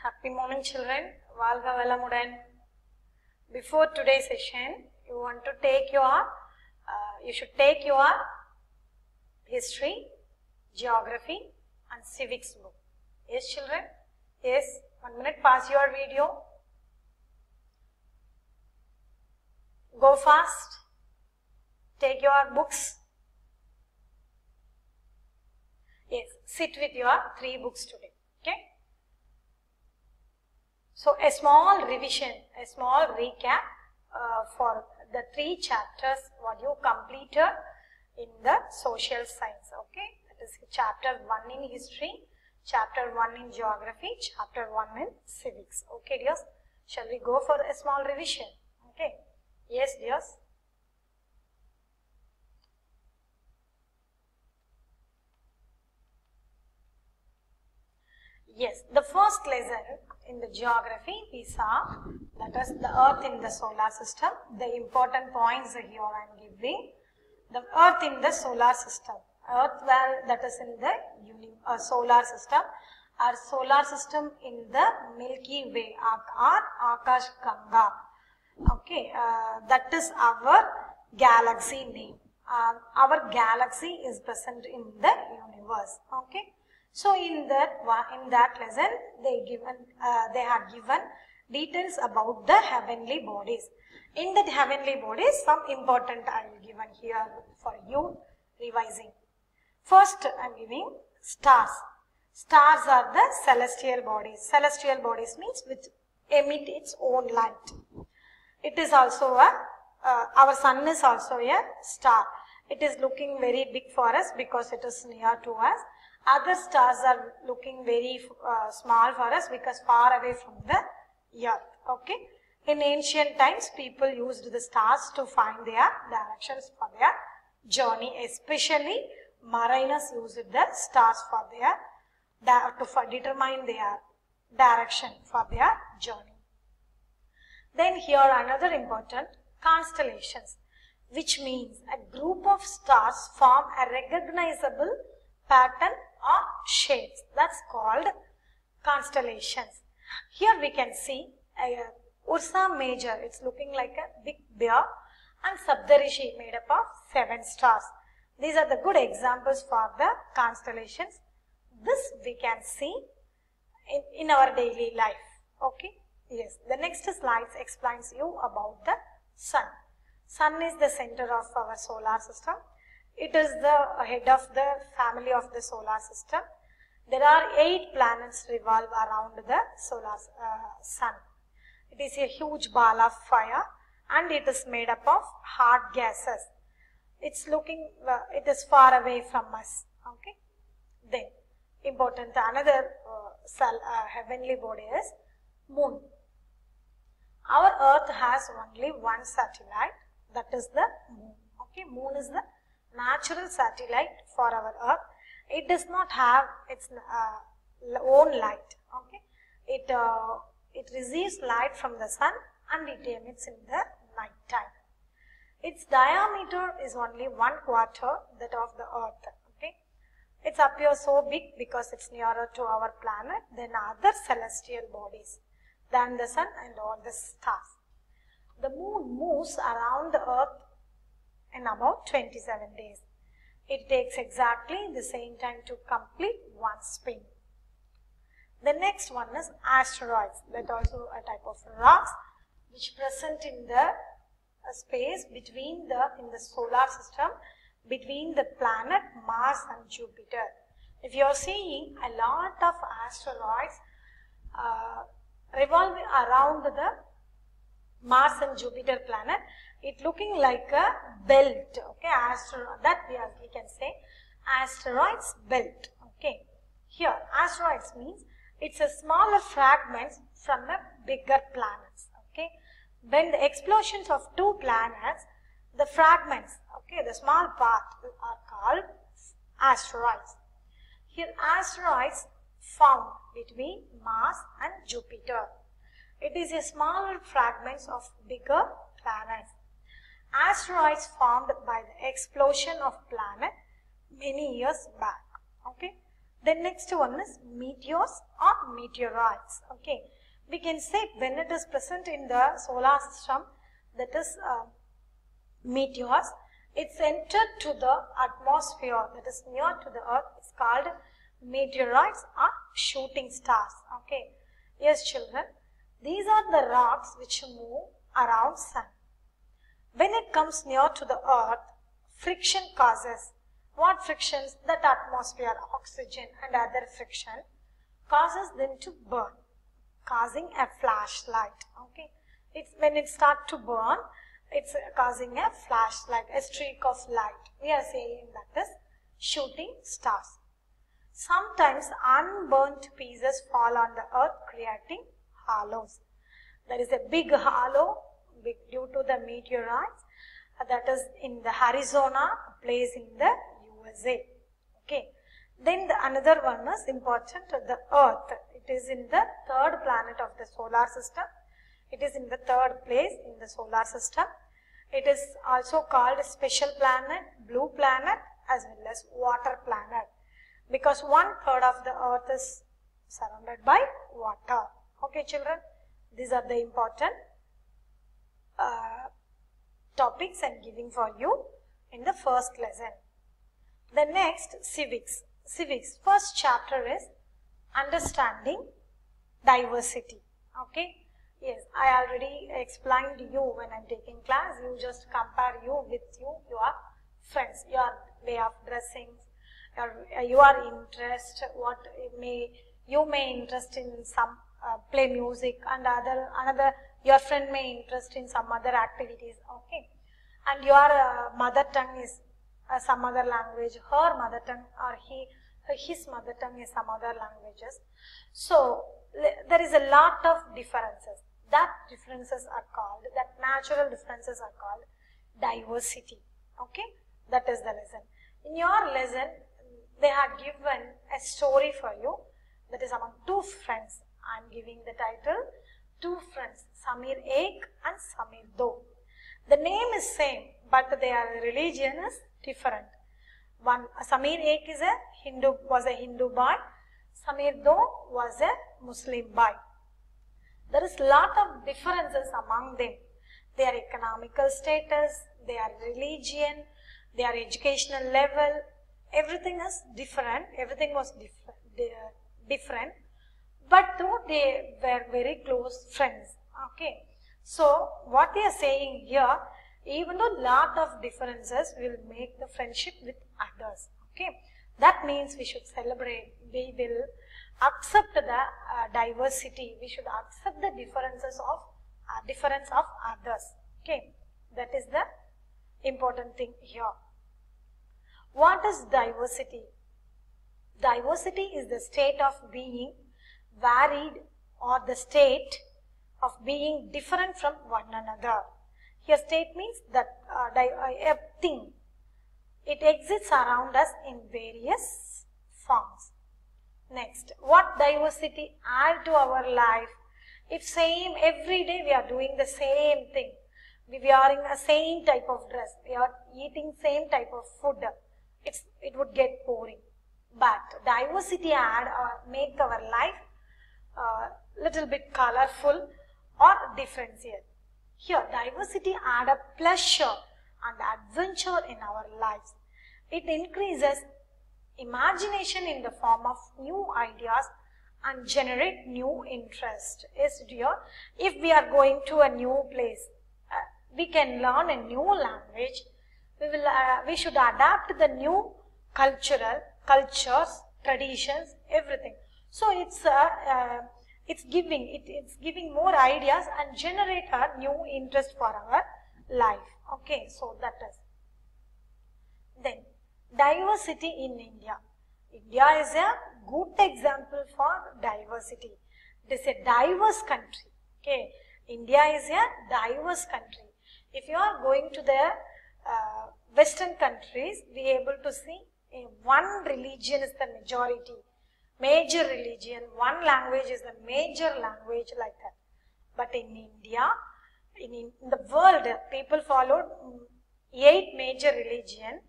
Happy morning, children. Valga Velamudan. Before today's session, you should take your history, geography, and civics book. Yes, children. Yes. 1 minute. Pause your video. Go fast. Take your books. Yes. Sit with your 3 books today. Okay. So, a small revision, a small recap for the 3 chapters what you completed in the social science. Okay, that is chapter 1 in history, chapter 1 in geography, chapter 1 in civics. Okay, dears, shall we go for a small revision? Okay, yes, dears. Yes, the first lesson in the geography we saw, that is the earth in the solar system. The important points here I am giving. The earth in the solar system. Earth that is in the solar system. Our solar system in the Milky Way or Akash Ganga. Okay, that is our galaxy name. Our galaxy is present in the universe. Okay. So in that lesson they had given details about the heavenly bodies. In the heavenly bodies, some important I will given here for you revising. First I am giving stars. Stars are the celestial bodies. Celestial bodies means which emit its own light. It is also our sun is also a star. It is looking very big for us because it is near to us. Other stars are looking very small for us because far away from the earth. Okay. In ancient times, people used the stars to find their directions for their journey. Especially mariners used the stars for to determine their direction for their journey. Then here another important, constellations, which means a group of stars form a recognizable pattern or shapes. That's called constellations. Here we can see Ursa Major. It's looking like a big bear, and Saptarishi made up of 7 stars. These are the good examples for the constellations. This we can see in our daily life. Okay. Yes. The next slide explains you about the sun. Sun is the center of our solar system. It is the head of the family of the solar system. There are 8 planets revolve around the solar sun. It is a huge ball of fire and it is made up of hot gases. It is far away from us. Okay. Then, important another heavenly body is moon. Our earth has only one satellite, that is the moon. Okay, moon is the natural satellite for our earth. It does not have its own light. Okay, it receives light from the sun and it emits in the night time. Its diameter is only 1/4 that of the earth. Okay, it appears so big because it's nearer to our planet than other celestial bodies than the sun and all the stars. The moon moves around the earth in about 27 days. It takes exactly the same time to complete one spin. The next one is asteroids. That also a type of rocks which present in the space between in the solar system between the planet Mars and Jupiter. If you are seeing a lot of asteroids revolving around the Mars and Jupiter planet, it looking like a belt. Okay, we can say asteroids belt. Okay, here asteroids means it's a smaller fragments from a bigger planets. Okay, when the explosions of 2 planets, the fragments, okay, the small part are called asteroids. Here asteroids found between Mars and Jupiter. It is a smaller fragments of bigger planets. Asteroids formed by the explosion of planet many years back. Okay. Then next one is meteors or meteorites. Okay, we can say when it is present in the solar system, that is meteors, it's entered to the atmosphere that is near to the earth. It's called meteorites or shooting stars. Okay, yes children, these are the rocks which move around sun. When it comes near to the earth, friction causes, what frictions? That atmosphere, oxygen and other friction causes them to burn, causing a flashlight. Okay, it's when it starts to burn, it's causing a flashlight, a streak of light. We are saying that is shooting stars. Sometimes unburnt pieces fall on the earth, creating hollows. There is a big hollow due to the meteorites that is in the Arizona, a place in the USA. Okay. Then another one is important, the earth. It is in the third planet of the solar system. It is in the third place in the solar system. It is also called special planet, blue planet as well as water planet, because 1/3 of the earth is surrounded by water. Okay children, these are the important topics I am giving for you in the first lesson. The next, civics. Civics, first chapter is understanding diversity. Okay, yes, I already explained to you when I am taking class. You just compare you with your friends, your way of dressing, your interest, what you may interest in some play music, and another your friend may interest in some other activities. Okay, and your mother tongue is some other language, her mother tongue or his mother tongue is some other languages. So there is a lot of differences. That differences are called, that natural differences are called diversity. Okay, that is the lesson. In your lesson, they have given a story for you, that is among two friends. I am giving the title, two friends, Samir Ek and Samir Do. The name is same, but their religion is different. One, Samir Ek was a Hindu boy, Samir Do was a Muslim boy. There is lot of differences among them. Their economical status, their religion, their educational level, everything is different. Everything was different. But though they were very close friends. Okay. So what they are saying here, even though lot of differences will make the friendship with others. Okay. That means we should celebrate. We will accept the diversity. We should accept the difference of others. Okay. That is the important thing here. What is diversity? Diversity is the state of being varied, or the state of being different from one another. Here state means that a thing. It exists around us in various forms. Next, what diversity add to our life? If same every day we are doing the same thing, we are wearing the same type of dress, we are eating same type of food, it would get boring. But diversity add or make our life little bit colorful or differentiate. Here, diversity add a pleasure and adventure in our lives. It increases imagination in the form of new ideas and generate new interest. Yes, dear, if we are going to a new place, we can learn a new language. We should adapt the new cultures, traditions, everything. So it's giving more ideas and generate a new interest for our life. Okay, so that is. Then diversity in India. India is a good example for diversity. It is a diverse country. Okay, India is a diverse country. If you are going to the Western countries, we are able to see one religion is the major religion, one language is the major language, like that. But in India, in the world, people followed 8 major religions,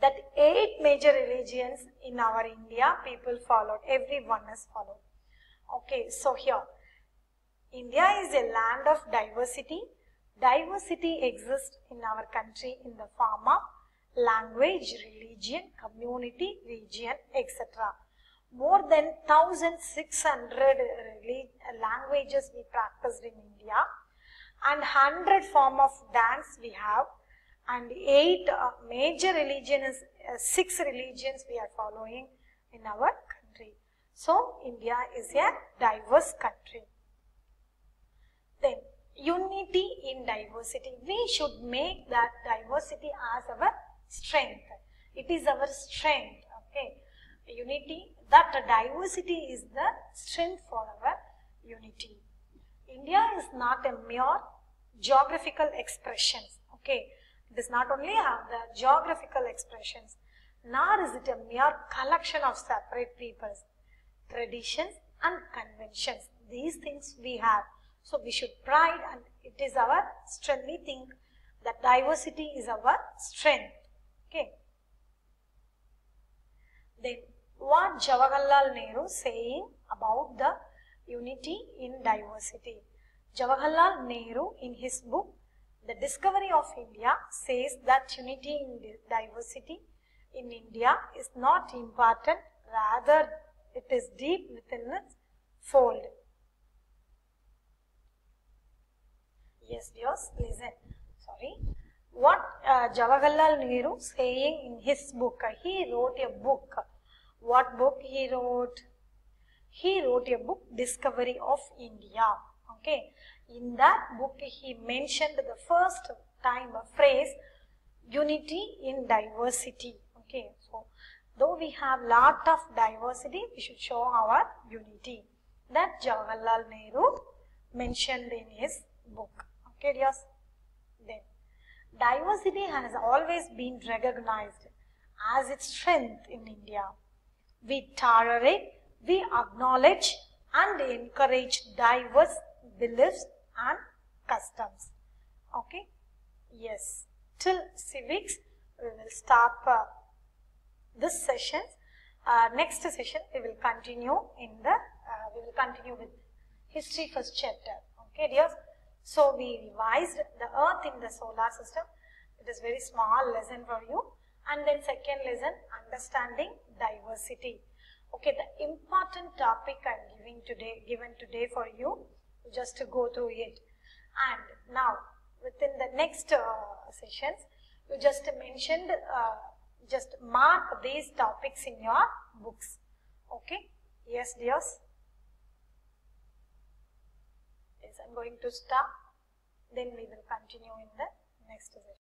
that 8 major religions in our India people followed. Everyone is followed. Okay, so here, India is a land of diversity. Diversity exists in our country in the form of language, religion, community, region, etc. More than 1,600 languages we practiced in India, and 100 form of dance we have, and 8 major religions, 6 religions we are following in our country. So India is a diverse country. Then unity in diversity. We should make that diversity as our strength. It is our strength. Okay, unity, that diversity is the strength for our unity. India is not a mere geographical expressions. Okay, it does not only have the geographical expressions, nor is it a mere collection of separate peoples, traditions and conventions. These things we have. So we should pride, and it is our strength. We think that diversity is our strength. Okay. Then what Jawaharlal Nehru saying about the unity in diversity? Jawaharlal Nehru in his book The Discovery of India says that unity in diversity in India is not important, rather it is deep within its fold. Yes, dears, listen. Sorry. What Jawaharlal Nehru saying in his book? He wrote a book. What book he wrote? He wrote a book, Discovery of India. Okay. In that book, he mentioned the first time a phrase, unity in diversity. Okay. So, though we have lot of diversity, we should show our unity. That Jawaharlal Nehru mentioned in his book. Okay, dears. Then, diversity has always been recognized as its strength in India. We tolerate, we acknowledge and encourage diverse beliefs and customs. Okay? Yes. Till civics, we will stop this session. Next session, we will continue with history first chapter. Okay, dears. So we revised the Earth in the solar system. It is very small lesson for you. And then second lesson, understanding diversity. Okay, the important topic I am given today for you, just to go through it. And now, within the next sessions, you just mentioned, just mark these topics in your books. Okay? Yes, dears? Yes, I am going to stop. Then we will continue in the next session.